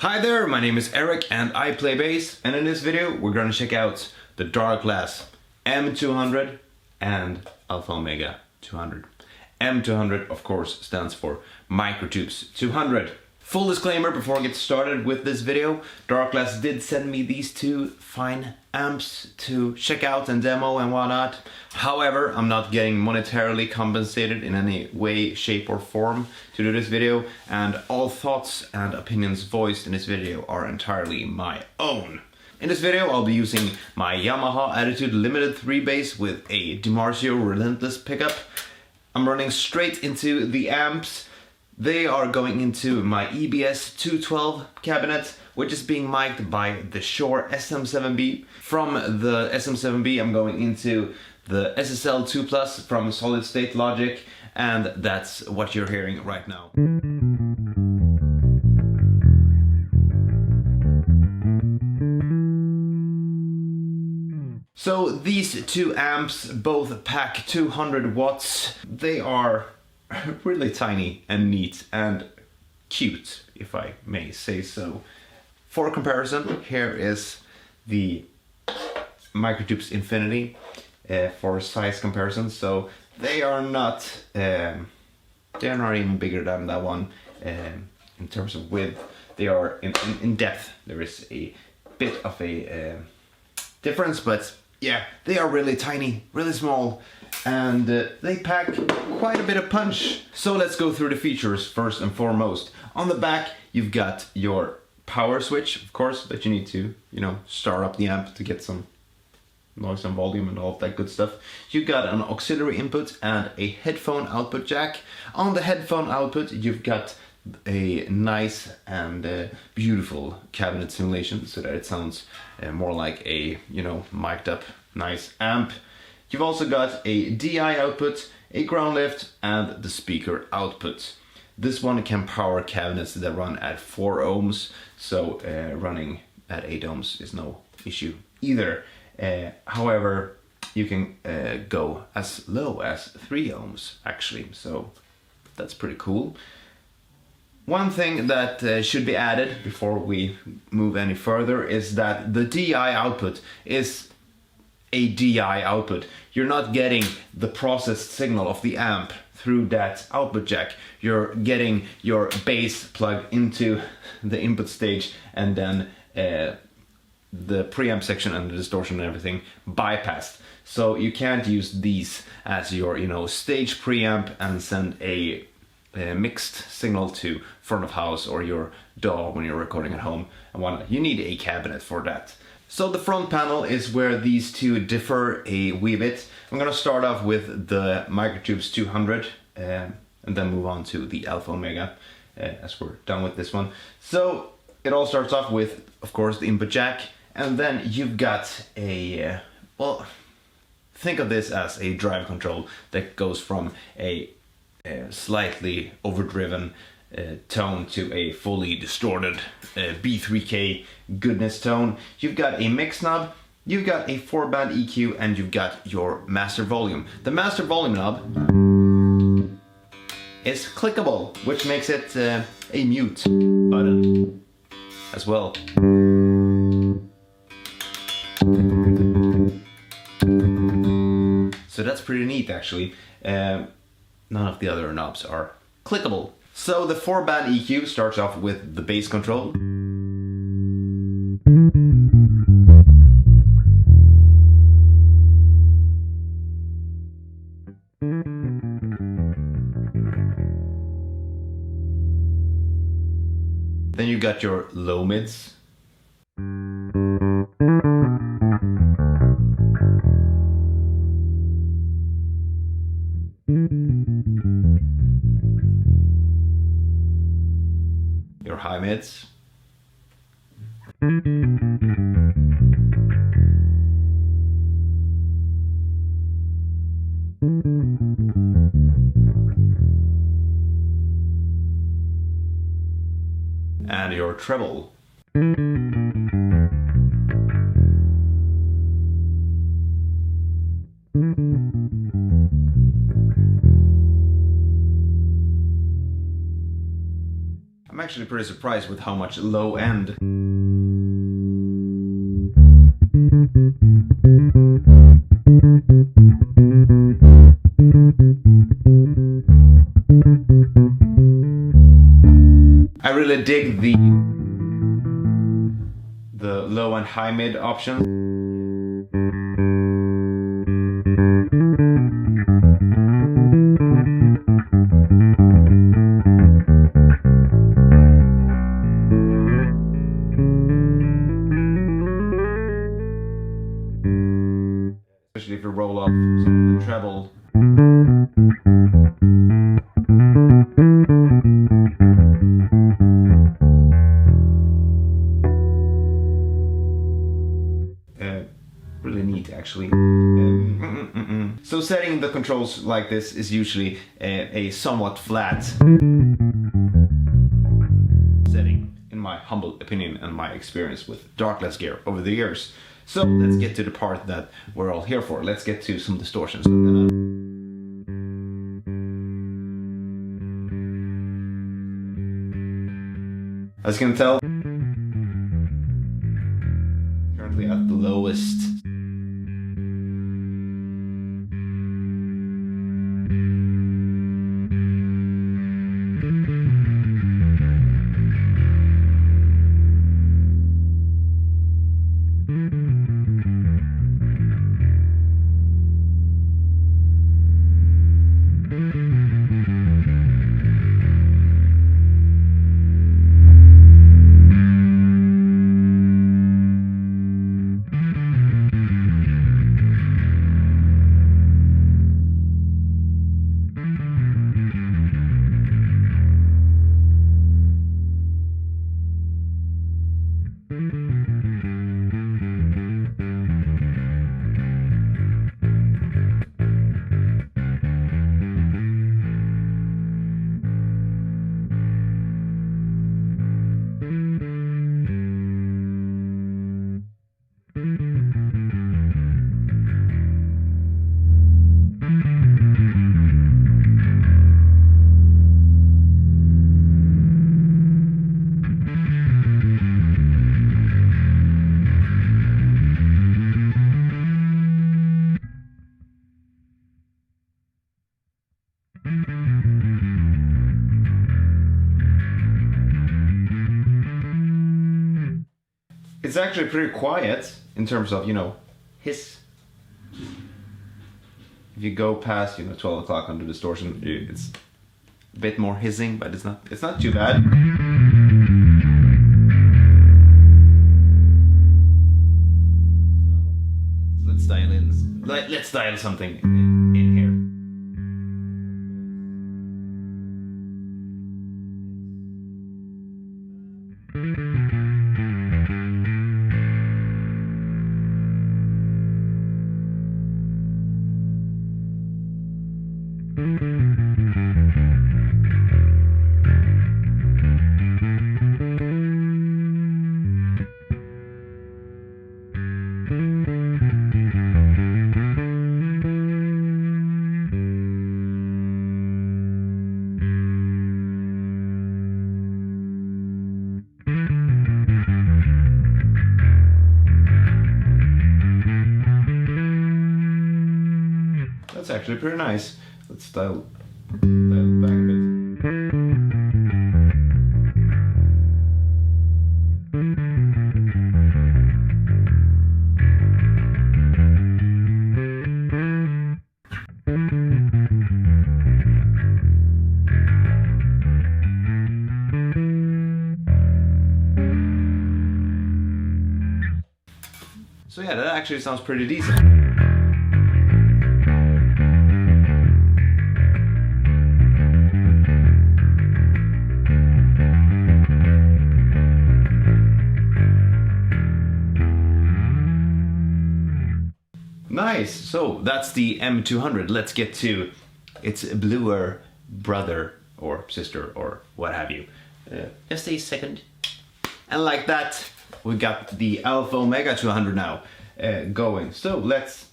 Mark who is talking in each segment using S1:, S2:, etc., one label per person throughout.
S1: Hi there, my name is Erik and I play bass, and in this video we're gonna check out the Darkglass M200 and Ao200 M200. M200 of course stands for Microtubes 200. Full disclaimer before I get started with this video, Darkglass did send me these two fine amps to check out and demo and whatnot. However, I'm not getting monetarily compensated in any way, shape or form to do this video, and all thoughts and opinions voiced in this video are entirely my own. In this video I'll be using my Yamaha Attitude Limited 3 bass with a DiMarzio Relentless pickup. I'm running straight into the amps. They are going into my EBS 212 cabinet, which is being mic'd by the Shure SM7B. From the SM7B I'm going into the SSL 2 Plus from Solid State Logic, and that's what you're hearing right now. So these two amps both pack 200 watts. They are really tiny and neat and cute, if I may say so. For comparison, here is the Microtubes Infinity for size comparison. So they are not even bigger than that one in terms of width. They are in depth. There is a bit of a difference, but yeah, they are really tiny, really small, and they pack quite a bit of punch. So let's go through the features first and foremost. On the back, you've got your power switch, of course, that you need to, start up the amp to get some noise and volume and all of that good stuff. You've got an auxiliary input and a headphone output jack. On the headphone output, you've got a nice and beautiful cabinet simulation so that it sounds more like a mic'd up nice amp. You've also got a DI output, a ground lift, and the speaker output. This one can power cabinets that run at 4 ohms, so running at 8 ohms is no issue either. However, you can go as low as 3 ohms actually, so that's pretty cool. One thing that should be added before we move any further is that the DI output is a DI output. You're not getting the processed signal of the amp through that output jack. You're getting your bass plugged into the input stage, and then the preamp section and the distortion and everything bypassed. So you can't use these as your stage preamp and send a mixed signal to front of house or your DAW when you're recording at home and whatnot. You need a cabinet for that. So the front panel is where these two differ a wee bit. I'm gonna start off with the Microtubes 200 and then move on to the Ao200 as we're done with this one. So it all starts off with, of course, the input jack, and then you've got a, well, think of this as a drive control that goes from a slightly overdriven tone to a fully distorted B3K goodness tone. You've got a mix knob, you've got a 4-band EQ, and you've got your master volume. The master volume knob is clickable, which makes it a mute button as well. So that's pretty neat actually. None of the other knobs are clickable. So the 4-band EQ starts off with the bass control. Then you got your low mids. Your high mids. And your treble. actually pretty surprised with how much low end I really dig the low and high mid options. Especially if you roll up some of the treble. Really neat, actually. So setting the controls like this is usually a somewhat flat setting, in my humble opinion and my experience with Darkglass gear over the years. So let's get to the part that we're all here for. Let's get to some distortions. As you can tell, currently at the lowest. It's actually pretty quiet in terms of, you know, hiss. If you go past, you know, 12 o'clock on the distortion, it's a bit more hissing, but it's not too bad. Let's dial in. Let's dial something in here. That's actually pretty nice. Let's dial it back a bit. So yeah, that actually sounds pretty decent. Nice, so that's the M200. Let's get to its bluer brother or sister or what have you. Just a second. And like that, we got the Ao200 now going. So let's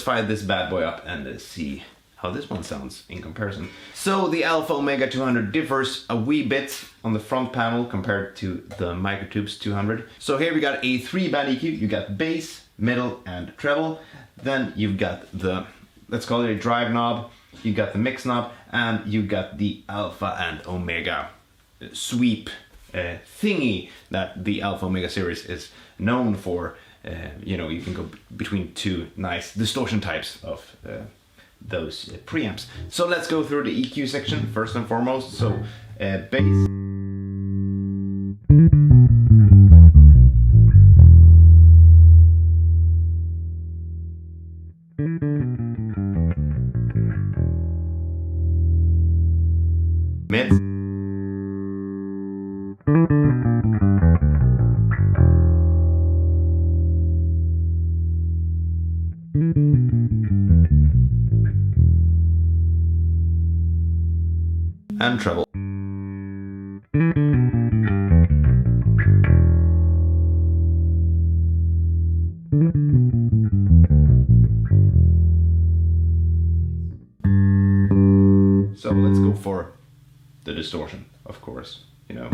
S1: fire this bad boy up and see how this one sounds in comparison. So the Alpha Omega 200 differs a wee bit on the front panel compared to the Microtubes 200. So here we got a 3-band EQ. You got bass, middle, and treble. Then you've got the, let's call it a drive knob. You got the mix knob, and you got the Alpha and Omega sweep thingy that the Alpha Omega series is known for. You know, you can go between two nice distortion types of those preamps. So let's go through the EQ section first and foremost. So bass. Mids. And treble. So let's go for the distortion, of course, you know.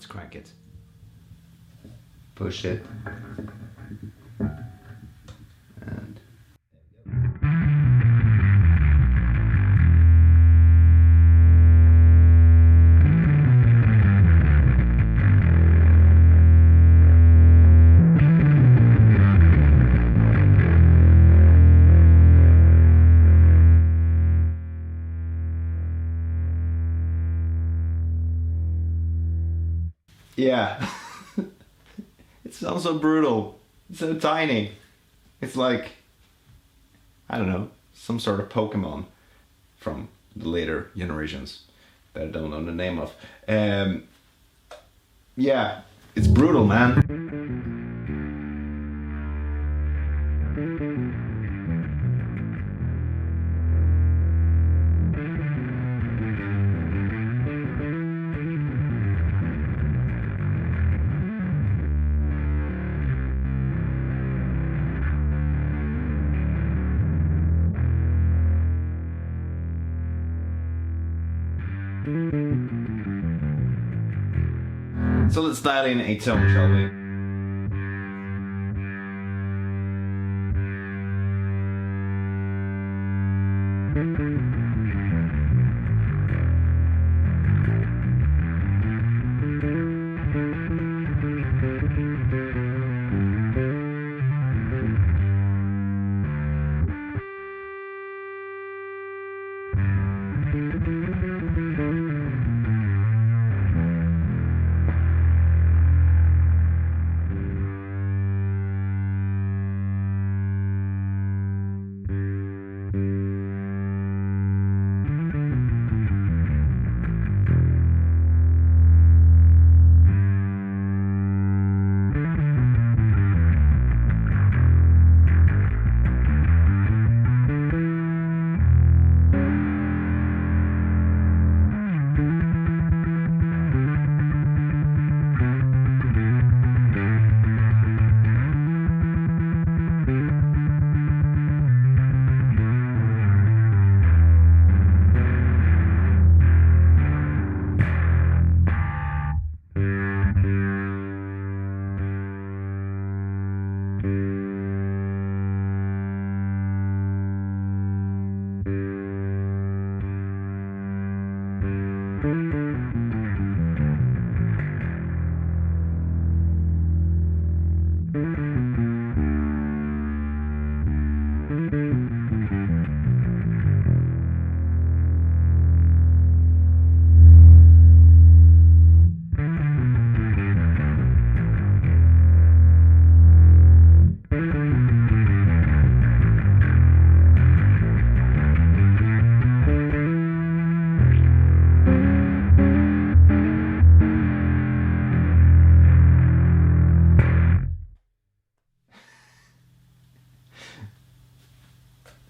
S1: Crank it, push it, and yeah. It sounds so brutal. It's so tiny. It's like, I don't know, some sort of Pokemon from the later generations that I don't know the name of. Yeah, it's brutal, man. So let's dial in a tone, shall we?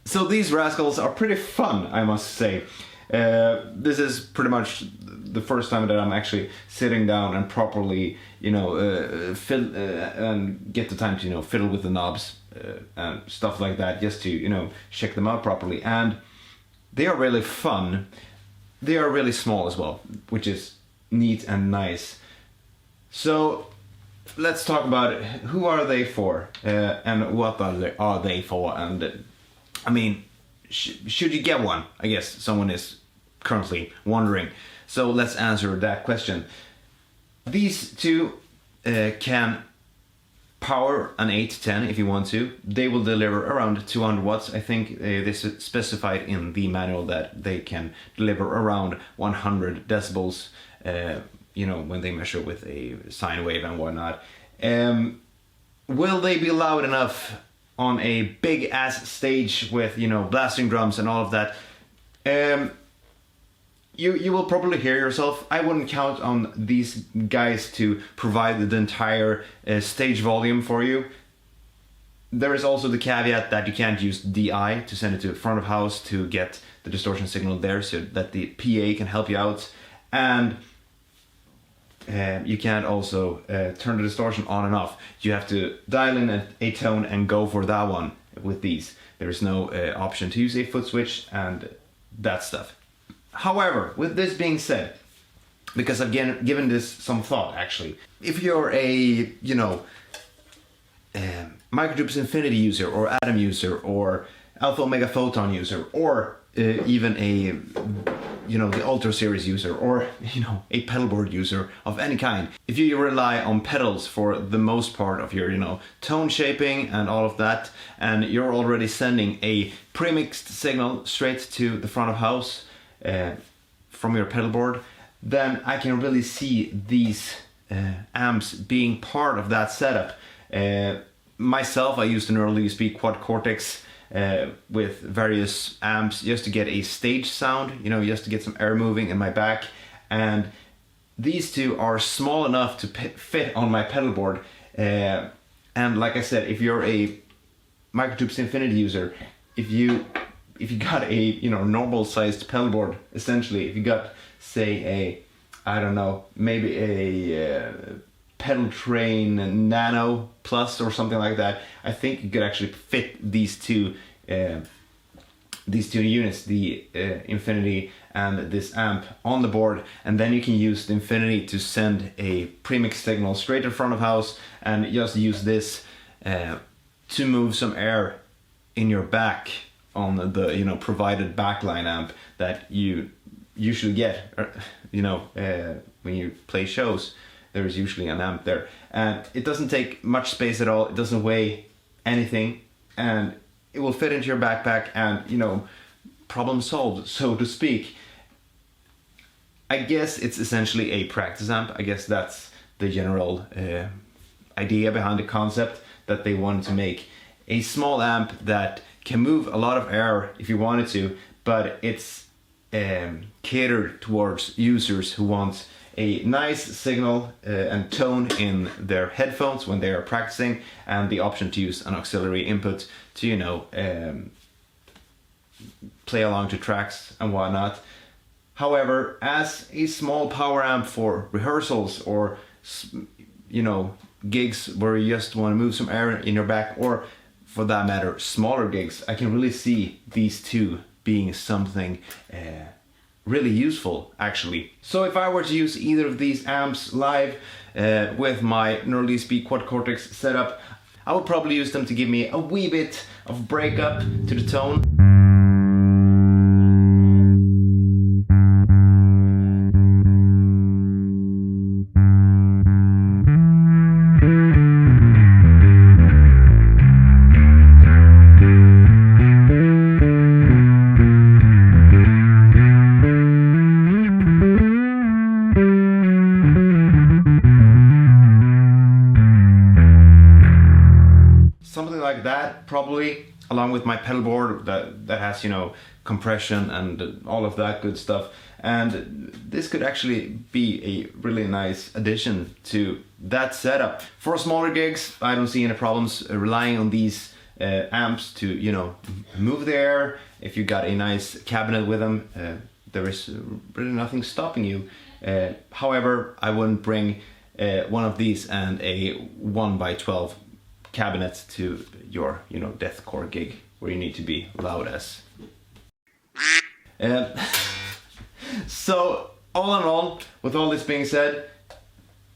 S1: So these rascals are pretty fun, I must say. This is pretty much the first time that I'm actually sitting down and properly, you know, and get the time to, you know, fiddle with the knobs and stuff like that, just to, you know, check them out properly. And they are really fun. They are really small as well, which is neat and nice. So let's talk about it. Who are they for, and what are they for? And I mean, should you get one? I guess someone is currently wondering. So let's answer that question. These two can power an 810 if you want to. They will deliver around 200 watts. I think they specified in the manual that they can deliver around 100 decibels, you know, when they measure with a sine wave and whatnot. Will they be loud enough on a big ass stage with, you know, blasting drums and all of that? You will probably hear yourself. I wouldn't count on these guys to provide the entire stage volume for you. There is also the caveat that you can't use DI to send it to front of house to get the distortion signal there, so that the PA can help you out. And you can't also turn the distortion on and off. You have to dial in a tone and go for that one with these. There is no option to use a foot switch and that stuff. However, with this being said, because I've given this some thought actually, if you're a, you know, Microtube's Infinity user or Atom user or Alpha Omega Photon user, or even a, you know, the Ultra Series user, or, you know, a pedal board user of any kind, if you rely on pedals for the most part of your, you know, tone shaping and all of that, and you're already sending a premixed signal straight to the front of house from your pedal board, then I can really see these amps being part of that setup. Myself, I used an early USB quad cortex with various amps just to get a stage sound, you know, just to get some air moving in my back. And these two are small enough to fit on my pedal board. And like I said, if you're a Microtube's Infinity user, if you got a, you know, normal sized pedal board, essentially, if you got, say, a, I don't know, maybe a pedal train nano plus or something like that, I think you could actually fit these two units, the Infinity and this amp, on the board, and then you can use the Infinity to send a premix signal straight in front of house, and just use this to move some air in your back on the, you know, provided backline amp that you usually get, you know, when you play shows. There's usually an amp there, and it doesn't take much space at all. It doesn't weigh anything, and it will fit into your backpack, and, you know, problem solved, so to speak. I guess it's essentially a practice amp. I guess that's the general idea behind the concept, that they wanted to make a small amp that can move a lot of air if you wanted to, but it's catered towards users who want a nice signal and tone in their headphones when they are practicing, and the option to use an auxiliary input to, you know, play along to tracks and whatnot. However, as a small power amp for rehearsals, or, you know, gigs where you just want to move some air in your back, or for that matter, smaller gigs, I can really see these two being something really useful, actually. So if I were to use either of these amps live with my neural USB quad cortex setup, I would probably use them to give me a wee bit of breakup to the tone. Something like that, probably, along with my pedal board that has, you know, compression and all of that good stuff. And this could actually be a really nice addition to that setup. For smaller gigs, I don't see any problems relying on these amps to, you know, move there. If you got a nice cabinet with them, there is really nothing stopping you. However, I wouldn't bring one of these and a 1x12 cabinet to your, you know, deathcore gig where you need to be loud as. So all in all, with all this being said,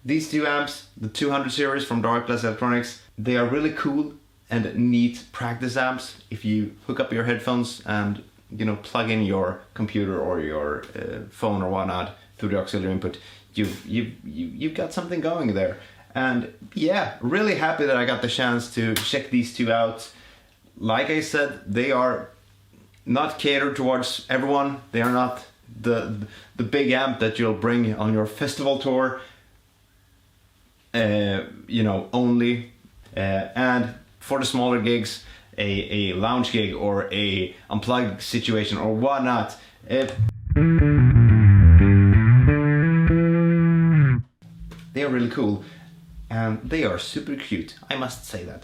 S1: these two amps, the 200 series from Darkglass Electronics, they are really cool and neat practice amps. If you hook up your headphones and, you know, plug in your computer or your phone or whatnot through the auxiliary input, you've got something going there. And yeah, really happy that I got the chance to check these two out. Like I said, they are not catered towards everyone. They are not the big amp that you'll bring on your festival tour, you know, only. And for the smaller gigs, a lounge gig or a unplugged situation or whatnot, they are really cool. And they are super cute, I must say that.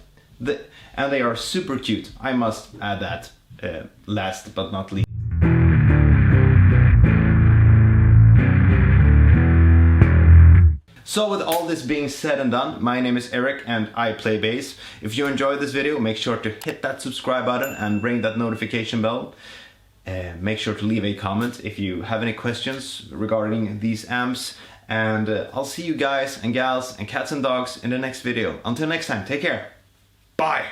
S1: And they are super cute, I must add that, last but not least. So with all this being said and done, my name is Erik and I play bass. If you enjoyed this video, make sure to hit that subscribe button and ring that notification bell. Make sure to leave a comment if you have any questions regarding these amps. And I'll see you guys and gals and cats and dogs in the next video. Until next time, take care. Bye!